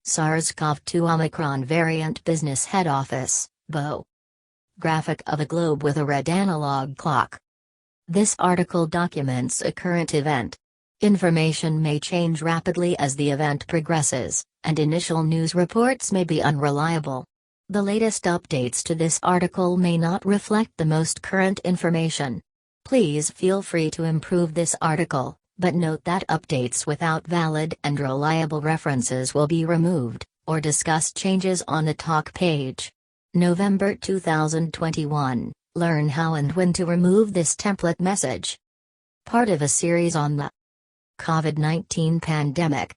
SARS-CoV-2 Omicron variant business head office, BO. Graphic of a globe with a red analog clock. This article documents a current event. Information may change rapidly as the event progresses, and initial news reports may be unreliable. The latest updates to this article may not reflect the most current information. Please feel free to improve this article, but note that updates without valid and reliable references will be removed, or discuss changes on the talk page. November 2021, learn how and when to remove this template message. Part of a series on the COVID-19 pandemic.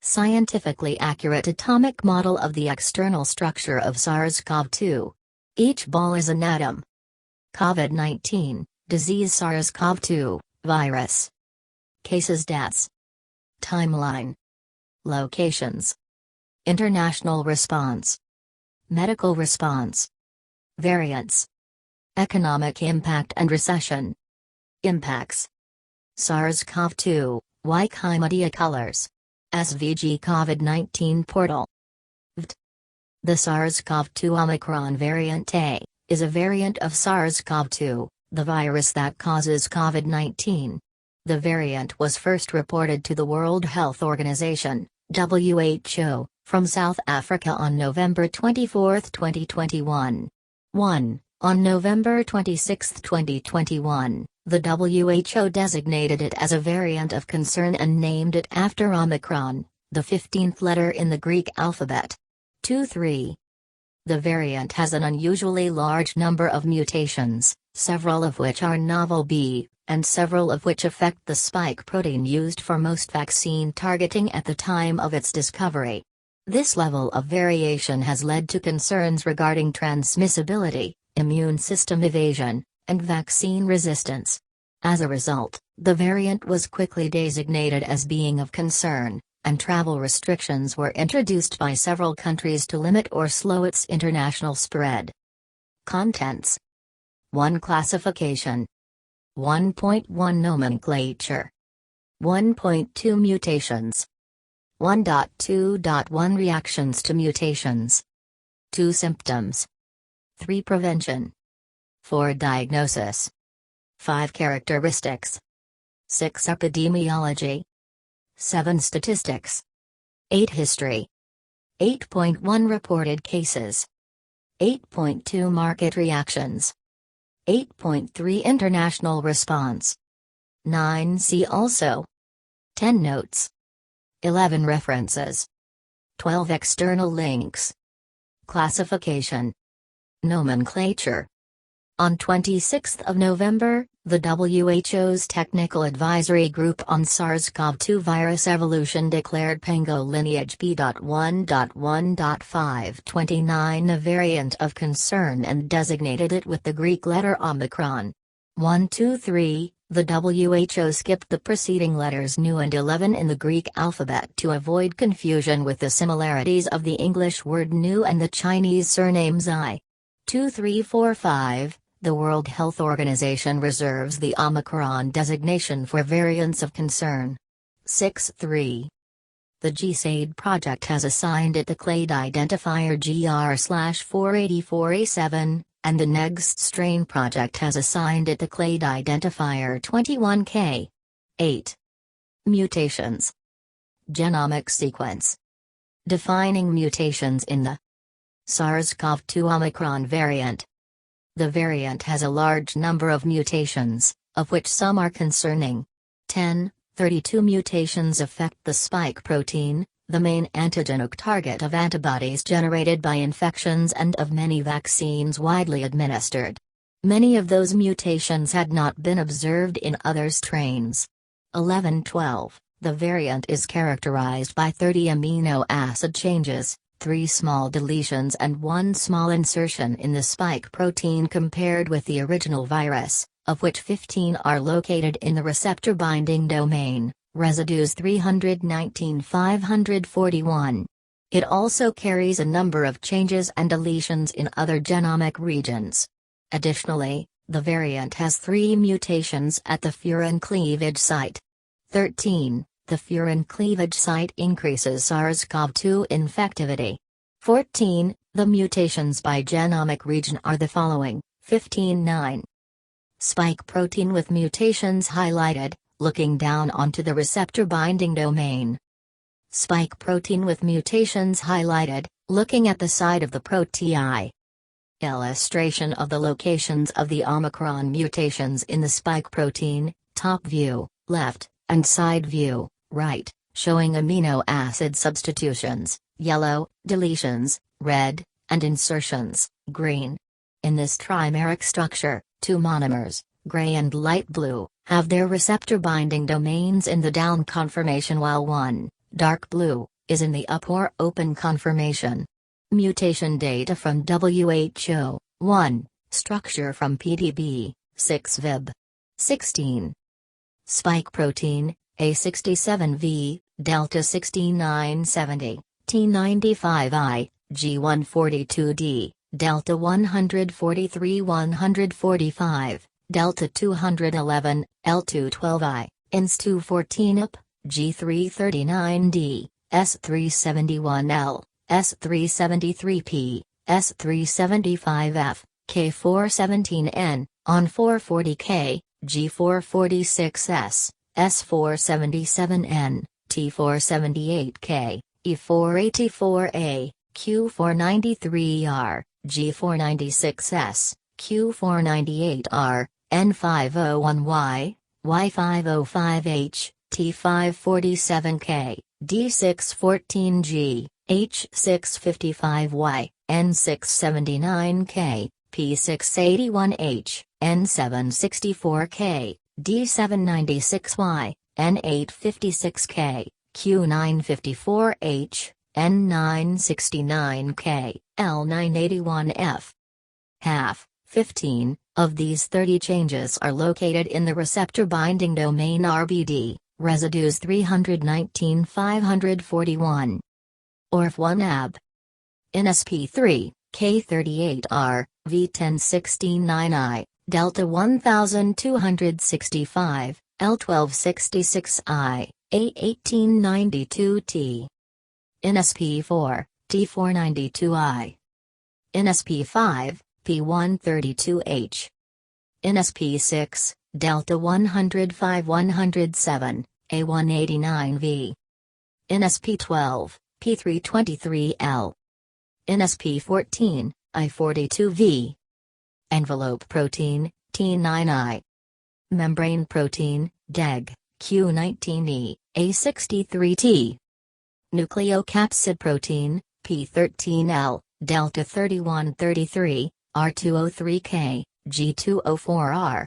Scientifically accurate atomic model of the external structure of SARS-CoV-2. Each ball is an atom. COVID-19, disease SARS-CoV-2, virus. Cases, deaths. Timeline. Locations. International response. Medical response. Variants. Economic impact and recession. Impacts. SARS-CoV-2, Wikimedia colors. SVG COVID-19 portal. The SARS-CoV-2 Omicron variant A is a variant of SARS-CoV-2, the virus that causes COVID-19. The variant was first reported to the World Health Organization, WHO, from South Africa on November 24, 2021. 1. On November 26, 2021, the WHO designated it as a variant of concern and named it after Omicron, the 15th letter in the Greek alphabet. 2-3. The variant has an unusually large number of mutations, several of which are novel B, and several of which affect the spike protein used for most vaccine targeting at the time of its discovery. This level of variation has led to concerns regarding transmissibility, immune system evasion, and vaccine resistance. As a result, the variant was quickly designated as being of concern, and travel restrictions were introduced by several countries to limit or slow its international spread. Contents. 1. Classification. 1.1 Nomenclature. 1.2 Mutations. 1.2.1 Reactions to mutations. 2. Symptoms. 3. Prevention. 4. Diagnosis. 5. Characteristics. 6. Epidemiology. 7. Statistics. 8. History. 8.1 Reported cases. 8.2 Market reactions. 8.3 International response. 9. See also. 10 Notes. 11 References. 12 External links. Classification. Nomenclature. On 26 November, the WHO's Technical Advisory Group on SARS-CoV-2 virus evolution declared Pango lineage B.1.1.529 a variant of concern and designated it with the Greek letter Omicron. 1, 2, 3. The WHO skipped the preceding letters nu and 11 in the Greek alphabet to avoid confusion with the similarities of the English word nu and the Chinese surname Xi. 2, 3, 4, 5. The World Health Organization reserves the Omicron designation for variants of concern. 6, 3. The GSAID project has assigned it the clade identifier GR/484A7, and the Next Strain project has assigned it the clade identifier 21K. 8. Mutations. Genomic sequence. Defining mutations in the SARS-CoV-2 Omicron variant. The variant has a large number of mutations, of which some are concerning. 32 mutations affect the spike protein, the main antigenic target of antibodies generated by infections and of many vaccines widely administered. Many of those mutations had not been observed in other strains. 12. The variant is characterized by 30 amino acid changes, 3 small deletions and 1 small insertion in the spike protein compared with the original virus, of which 15 are located in the receptor binding domain, residues 319-541. It also carries a number of changes and deletions in other genomic regions. Additionally, the variant has 3 mutations at the furin cleavage site. 13. The furin cleavage site increases SARS-CoV-2 infectivity. 14. The mutations by genomic region are the following. 15.9. Spike protein with mutations highlighted, looking down onto the receptor binding domain. Spike protein with mutations highlighted, looking at the side of the protein. Illustration of the locations of the Omicron mutations in the spike protein, top view, left, and side view, right, showing amino acid substitutions, yellow, deletions, red, and insertions, green. In this trimeric structure, two monomers, gray and light blue, have their receptor binding domains in the down conformation while one, dark blue, is in the up or open conformation. Mutation data from WHO, 1, structure from PDB, 6 Vib. 16. Spike protein, A67V, Delta 6970, T95I, G142D, Delta 143-145, Delta 211, L212I, INS214UP, G339D, S371L, S373P, S375F, K417N, ON440K, G446S, S477N, T478K, E484A, Q493R, G496S, Q498R, N501Y, Y505H, T547K, D614G, H655Y, N679K, P681H, N764K, D796Y, N856K, Q954H, N969K, L981F. Half, 15, of these 30 changes are located in the receptor binding domain RBD, residues 319-541. ORF1AB. NSP3, K38R, V1069I, Delta 1265, L1266I, A1892T. NSP4, T492I. NSP5, P132H. NSP6, Delta 105-107, A189V. NSP12, P323L. NSP14, I42V. Envelope protein, T9I. Membrane protein, DEG, Q19E, A63T. Nucleocapsid protein, P13L, Delta 3133, R203K, G204R.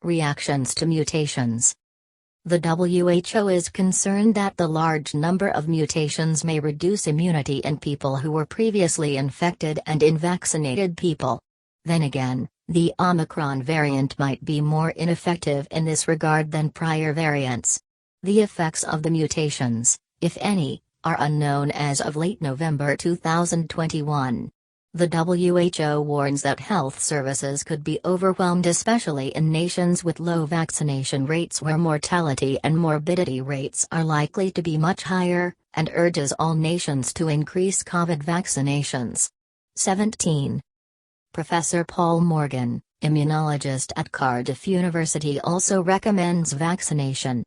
Reactions to mutations. The WHO is concerned that the large number of mutations may reduce immunity in people who were previously infected and in vaccinated people. Then again, the Omicron variant might be more ineffective in this regard than prior variants. The effects of the mutations, if any, are unknown as of late November 2021. The WHO warns that health services could be overwhelmed, especially in nations with low vaccination rates where mortality and morbidity rates are likely to be much higher, and urges all nations to increase COVID vaccinations. 17. Professor Paul Morgan, immunologist at Cardiff University, also recommends vaccination.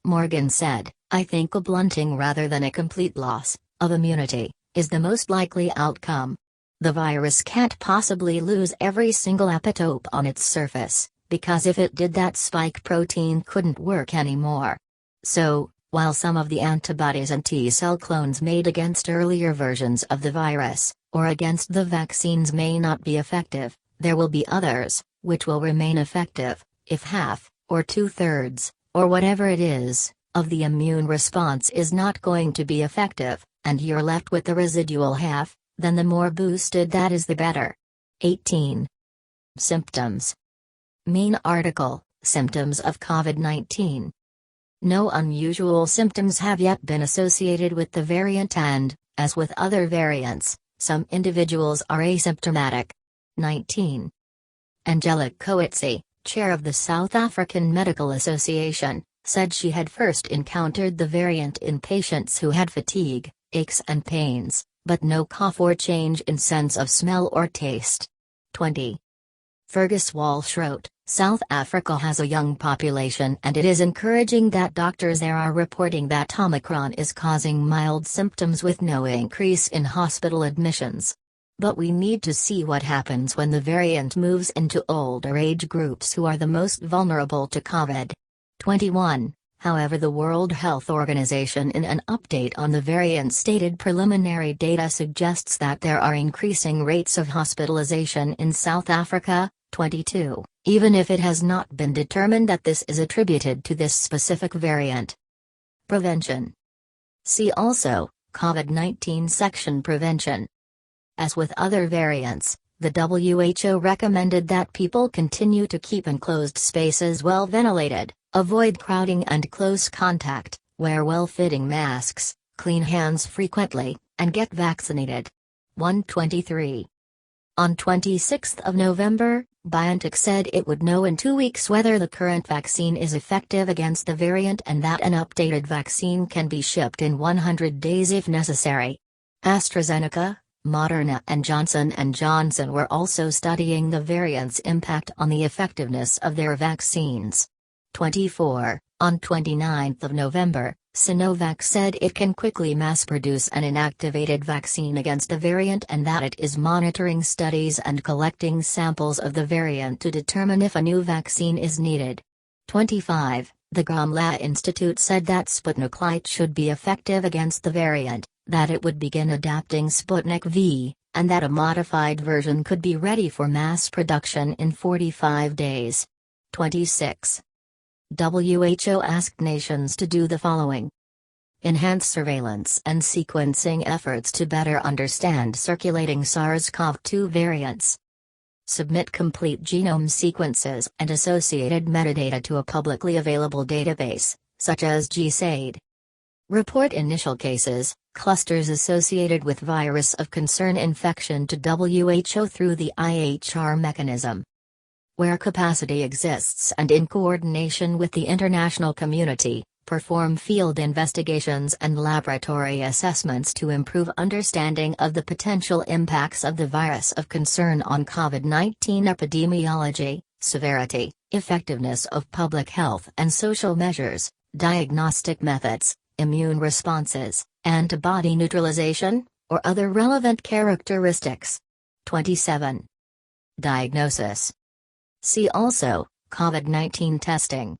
Morgan said, "I think a blunting rather than a complete loss of immunity is the most likely outcome. The virus can't possibly lose every single epitope on its surface, because if it did, that spike protein couldn't work anymore. So, while some of the antibodies and T-cell clones made against earlier versions of the virus, or against the vaccines, may not be effective, there will be others, which will remain effective, if half, or 2/3, or whatever it is, of the immune response is not going to be effective, and you're left with the residual half, then the more boosted that is the better." 18. Symptoms. Main article, Symptoms of COVID-19. No unusual symptoms have yet been associated with the variant and, as with other variants, some individuals are asymptomatic. 19. Angelique Coetzee, chair of the South African Medical Association, said she had first encountered the variant in patients who had fatigue, aches and pains, but no cough or change in sense of smell or taste. 20. Fergus Walsh wrote, South Africa has a young population and it is encouraging that doctors there are reporting that Omicron is causing mild symptoms with no increase in hospital admissions. But we need to see what happens when the variant moves into older age groups who are the most vulnerable to COVID. 21. However, the World Health Organization in an update on the variant stated preliminary data suggests that there are increasing rates of hospitalization in South Africa. 22, even if it has not been determined that this is attributed to this specific variant. Prevention. See also, COVID-19 section Prevention. As with other variants, the WHO recommended that people continue to keep enclosed spaces well ventilated, avoid crowding and close contact, wear well-fitting masks, clean hands frequently, and get vaccinated. 123. On 26 November, BioNTech said it would know in 2 weeks whether the current vaccine is effective against the variant and that an updated vaccine can be shipped in 100 days if necessary. AstraZeneca, Moderna and Johnson & Johnson were also studying the variant's impact on the effectiveness of their vaccines. 24. On 29 November, Sinovac said it can quickly mass-produce an inactivated vaccine against the variant and that it is monitoring studies and collecting samples of the variant to determine if a new vaccine is needed. 25. The Gamaleya Institute said that Sputnik Light should be effective against the variant, that it would begin adapting Sputnik V, and that a modified version could be ready for mass production in 45 days. 26. WHO asked nations to do the following. Enhance surveillance and sequencing efforts to better understand circulating SARS-CoV-2 variants. Submit complete genome sequences and associated metadata to a publicly available database, such as GSAID. Report initial cases, clusters associated with virus of concern infection to WHO through the IHR mechanism. Where capacity exists and in coordination with the international community, perform field investigations and laboratory assessments to improve understanding of the potential impacts of the virus of concern on COVID-19 epidemiology, severity, effectiveness of public health and social measures, diagnostic methods, immune responses, antibody neutralization, or other relevant characteristics. 27. Diagnosis. See also, COVID-19 testing.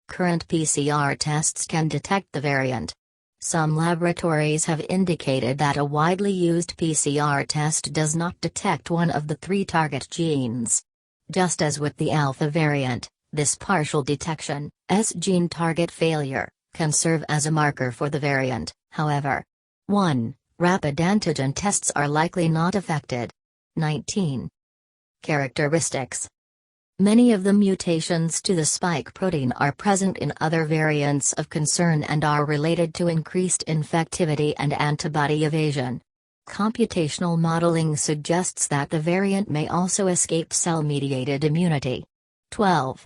Current PCR tests can detect the variant. Some laboratories have indicated that a widely used PCR test does not detect one of the 3 target genes. Just as with the alpha variant, this partial detection, S-gene target failure, can serve as a marker for the variant, however. 1. Rapid antigen tests are likely not affected. 19. Characteristics. Many of the mutations to the spike protein are present in other variants of concern and are related to increased infectivity and antibody evasion. Computational modeling suggests that the variant may also escape cell-mediated immunity. 12.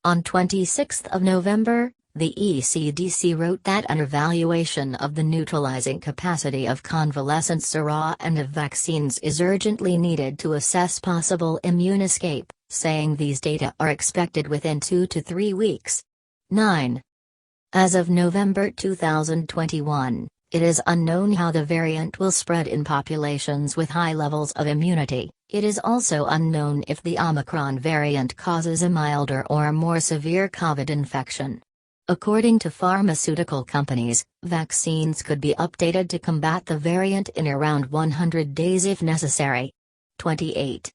On 26 November, the ECDC wrote that an evaluation of the neutralizing capacity of convalescent sera and of vaccines is urgently needed to assess possible immune escape, saying these data are expected within 2 to 3 weeks. 9. As of November 2021, it is unknown how the variant will spread in populations with high levels of immunity. It is also unknown if the Omicron variant causes a milder or more severe COVID infection. According to pharmaceutical companies, vaccines could be updated to combat the variant in around 100 days if necessary. 28.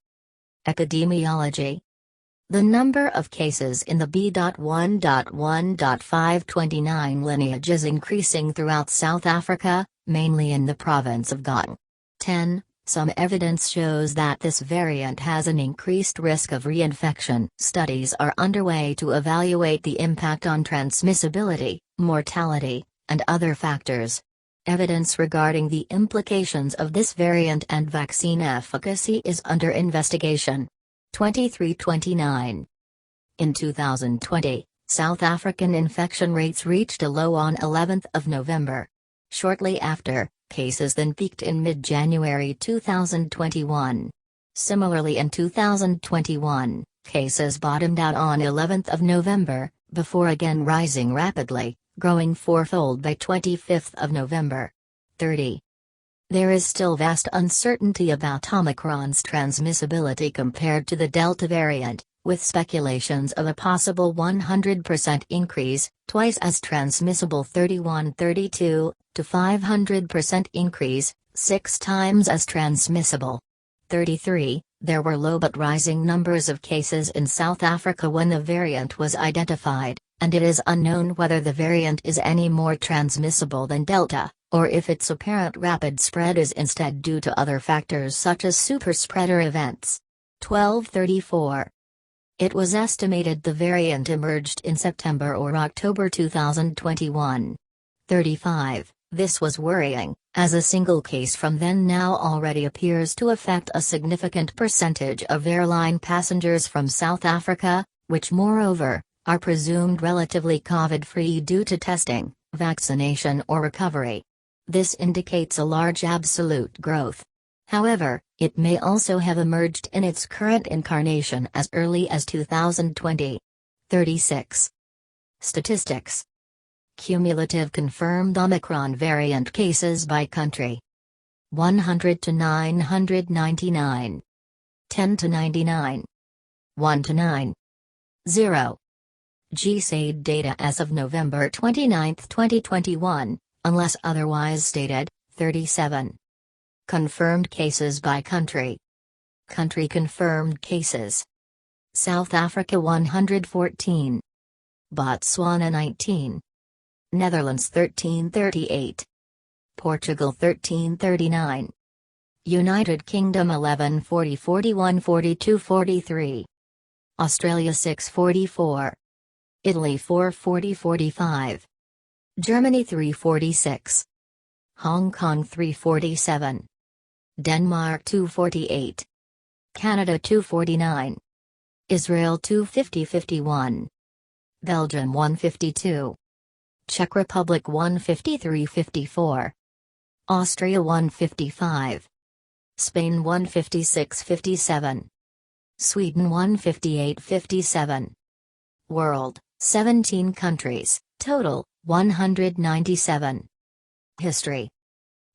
Epidemiology. The number of cases in the B.1.1.529 lineage is increasing throughout South Africa, mainly in the province of Gauteng. 10. Some evidence shows that this variant has an increased risk of reinfection. Studies are underway to evaluate the impact on transmissibility, mortality, and other factors. Evidence regarding the implications of this variant and vaccine efficacy is under investigation. 2329. In 2020, South African infection rates reached a low on 11th of November. Shortly after, cases then peaked in mid-January 2021. Similarly in 2021, cases bottomed out on 11th of November, before again rising rapidly, growing fourfold by 25th of November. 30. There is still vast uncertainty about Omicron's transmissibility compared to the Delta variant, with speculations of a possible 100% increase, twice as transmissible 31-32, to 500% increase, 6 times as transmissible. 33. There were low but rising numbers of cases in South Africa when the variant was identified, and it is unknown whether the variant is any more transmissible than Delta, or if its apparent rapid spread is instead due to other factors such as superspreader events. 1234. It was estimated the variant emerged in September or October 2021. 35. This was worrying, as a single case from then now already appears to affect a significant percentage of airline passengers from South Africa, which moreover, are presumed relatively COVID-free due to testing, vaccination or recovery. This indicates a large absolute growth. However, it may also have emerged in its current incarnation as early as 2020. 36. Statistics. Cumulative confirmed Omicron variant cases by country. 100 to 999. 10 to 99. 1 to 9. 0. GSAID data as of November 29, 2021, unless otherwise stated, 37. Confirmed cases by country. Country confirmed cases. South Africa 114. Botswana 19. Netherlands 1338. Portugal 1339. United Kingdom 1140 41 42 43. Australia 644. Italy 440 45. Germany 346. Hong Kong 347. Denmark 248. Canada 249. Israel 250 51. Belgium 152. Czech Republic 153 54. Austria 155. Spain 156 57. Sweden 158 57. World, 17 countries, total, 197. History.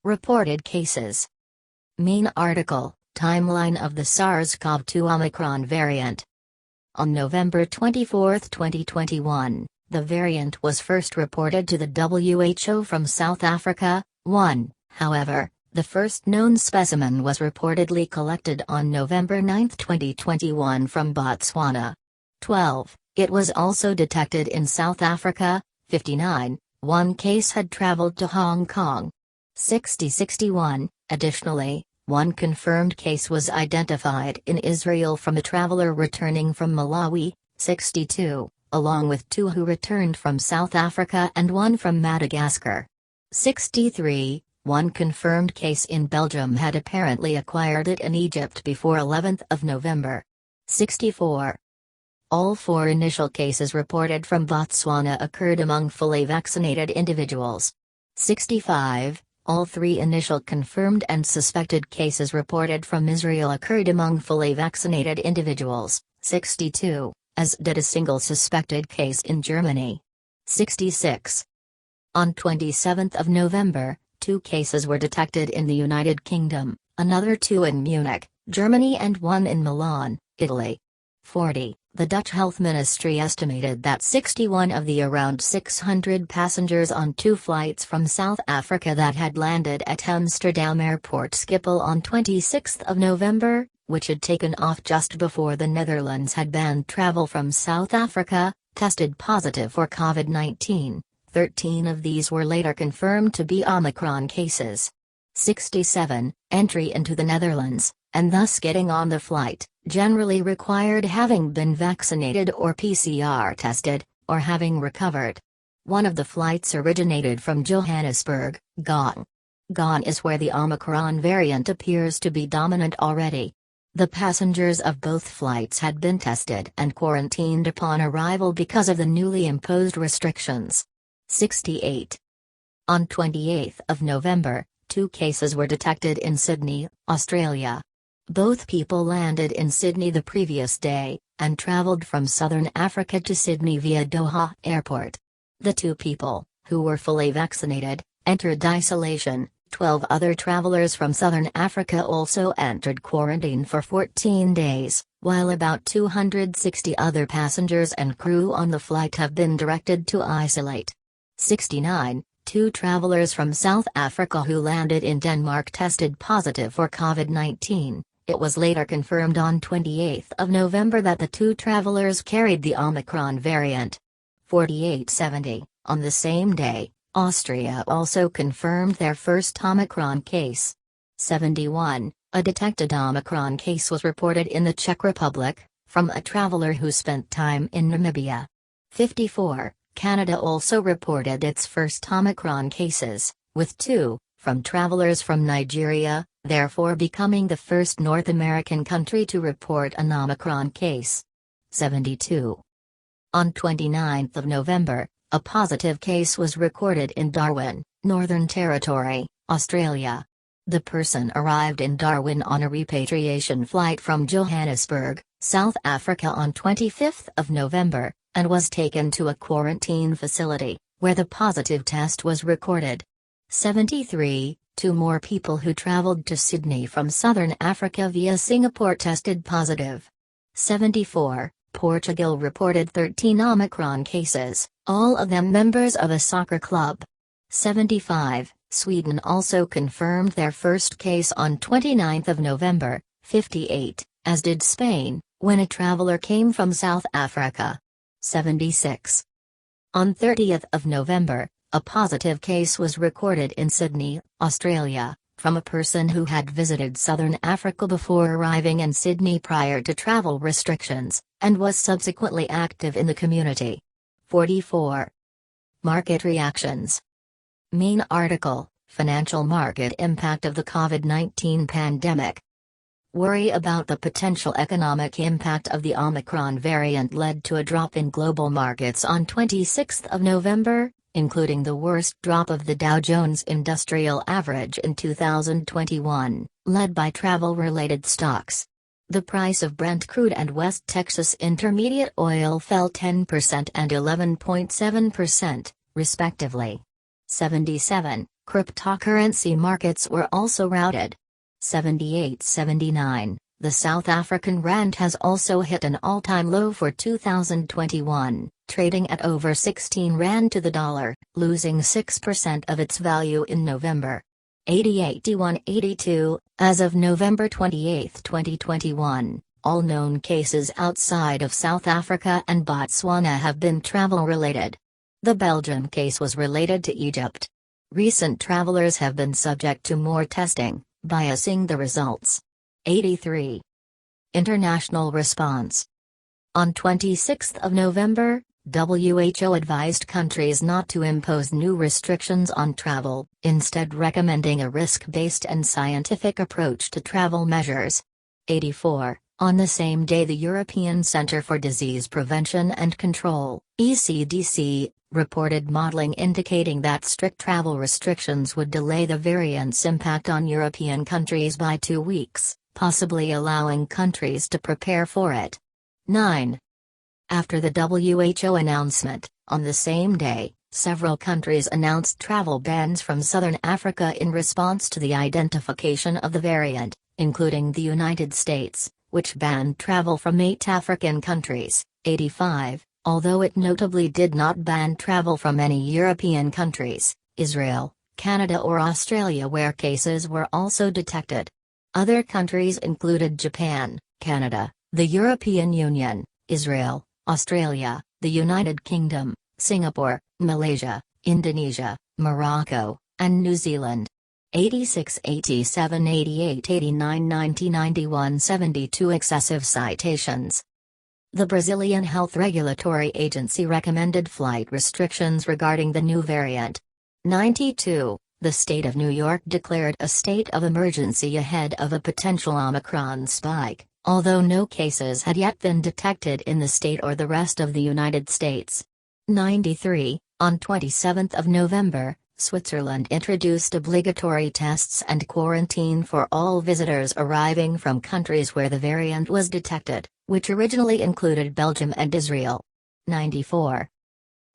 Reported cases. Main article, Timeline of the SARS-CoV-2 Omicron variant. On November 24, 2021, the variant was first reported to the WHO from South Africa. 1. However, the first known specimen was reportedly collected on November 9, 2021 from Botswana. 12. It was also detected in South Africa. 59. One case had traveled to Hong Kong. 60-61. Additionally, one confirmed case was identified in Israel from a traveler returning from Malawi. 62. Along with 2 who returned from South Africa and 1 from Madagascar. 63. One confirmed case in Belgium had apparently acquired it in Egypt before 11th of November. 64. All 4 initial cases reported from Botswana occurred among fully vaccinated individuals. 65. All 3 initial confirmed and suspected cases reported from Israel occurred among fully vaccinated individuals. 62. As did a single suspected case in Germany. 66. On 27th of November, 2 cases were detected in the United Kingdom, another 2 in Munich, Germany and 1 in Milan, Italy. 40. The Dutch Health Ministry estimated that 61 of the around 600 passengers on 2 flights from South Africa that had landed at Amsterdam Airport Schiphol on 26 November, which had taken off just before the Netherlands had banned travel from South Africa, tested positive for COVID-19. 13 of these were later confirmed to be Omicron cases. 67. Entry into the Netherlands, and thus getting on the flight, generally required having been vaccinated or PCR tested, or having recovered. One of the flights originated from Johannesburg, Gauteng. Gauteng is where the Omicron variant appears to be dominant already. The passengers of both flights had been tested and quarantined upon arrival because of the newly imposed restrictions. 68. On 28 November, 2 cases were detected in Sydney, Australia. Both people landed in Sydney the previous day, and travelled from southern Africa to Sydney via Doha Airport. The 2 people, who were fully vaccinated, entered isolation. 12 other travellers from southern Africa also entered quarantine for 14 days, while about 260 other passengers and crew on the flight have been directed to isolate. 69. 2 travellers from South Africa who landed in Denmark tested positive for COVID-19. It was later confirmed on 28 November that the 2 travellers carried the Omicron variant. 4870. On the same day, Austria also confirmed their first Omicron case. 71. A detected Omicron case was reported in the Czech Republic, from a traveller who spent time in Namibia. 54. Canada also reported its first Omicron cases, with 2, from travelers from Nigeria, therefore becoming the first North American country to report an Omicron case. 72. On 29 November, a positive case was recorded in Darwin, Northern Territory, Australia. The person arrived in Darwin on a repatriation flight from Johannesburg, South Africa on 25 November, and was taken to a quarantine facility, where the positive test was recorded. 73. 2 more people who travelled to Sydney from southern Africa via Singapore tested positive. 74. Portugal reported 13 Omicron cases, all of them members of a soccer club. 75. Sweden also confirmed their first case on 29 November. 58, as did Spain, when a traveller came from South Africa. 76. On 30 November, a positive case was recorded in Sydney, Australia, from a person who had visited southern Africa before arriving in Sydney prior to travel restrictions, and was subsequently active in the community. 44. Market reactions. Main article: Financial market impact of the COVID-19 pandemic. Worry about the potential economic impact of the Omicron variant led to a drop in global markets on 26 November, including the worst drop of the Dow Jones Industrial Average in 2021, led by travel-related stocks. The price of Brent crude and West Texas Intermediate oil fell 10% and 11.7%, respectively. 77. Cryptocurrency markets were also routed. 78-79. The South African rand has also hit an all-time low for 2021, trading at over 16 rand to the dollar, losing 6% of its value in November. 80-81-82. As of November 28, 2021, all known cases outside of South Africa and Botswana have been travel-related. The Belgium case was related to Egypt. Recent travelers have been subject to more testing, biasing the results. 83. International response. On 26 November, WHO advised countries not to impose new restrictions on travel, instead recommending a risk-based and scientific approach to travel measures. 84. On the same day, the European Centre for Disease Prevention and Control, ECDC, reported modeling indicating that strict travel restrictions would delay the variant's impact on European countries by 2 weeks, possibly allowing countries to prepare for it. 9. After the WHO announcement, on the same day, several countries announced travel bans from southern Africa in response to the identification of the variant, including the United States, which banned travel from 8 African countries. 85. Although it notably did not ban travel from any European countries, Israel, Canada or Australia where cases were also detected. Other countries included Japan, Canada, the European Union, Israel, Australia, the United Kingdom, Singapore, Malaysia, Indonesia, Morocco, and New Zealand. 86, 87, 88, 89, 90, 91, 72 excessive citations. The Brazilian Health Regulatory Agency recommended flight restrictions regarding the new variant. 92. The state of New York declared a state of emergency ahead of a potential Omicron spike, although no cases had yet been detected in the state or the rest of the United States. 93. On 27th of November, Switzerland introduced obligatory tests and quarantine for all visitors arriving from countries where the variant was detected, which originally included Belgium and Israel. 94.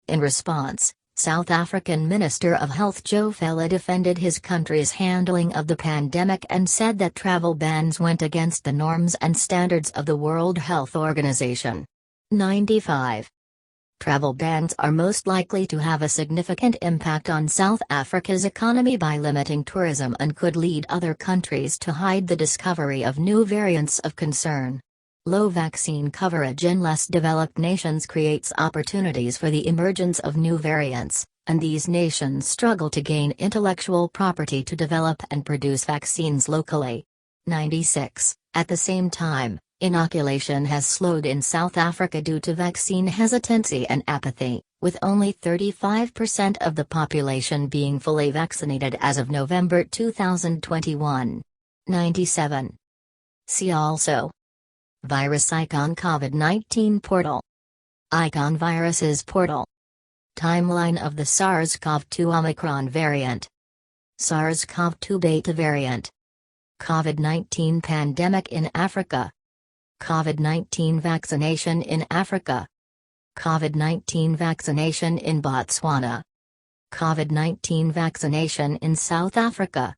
In response, South African Minister of Health Joe Fela defended his country's handling of the pandemic and said that travel bans went against the norms and standards of the World Health Organization. 95. Travel bans are most likely to have a significant impact on South Africa's economy by limiting tourism and could lead other countries to hide the discovery of new variants of concern. Low vaccine coverage in less developed nations creates opportunities for the emergence of new variants, and these nations struggle to gain intellectual property to develop and produce vaccines locally. 96. At the same time, inoculation has slowed in South Africa due to vaccine hesitancy and apathy, with only 35% of the population being fully vaccinated as of November 2021. 97. See also: Virus icon COVID-19 portal, Icon viruses portal, Timeline of the SARS-CoV-2 Omicron variant, SARS-CoV-2 beta variant, COVID-19 pandemic in Africa, COVID-19 vaccination in Africa, COVID-19 vaccination in Botswana, COVID-19 vaccination in South Africa.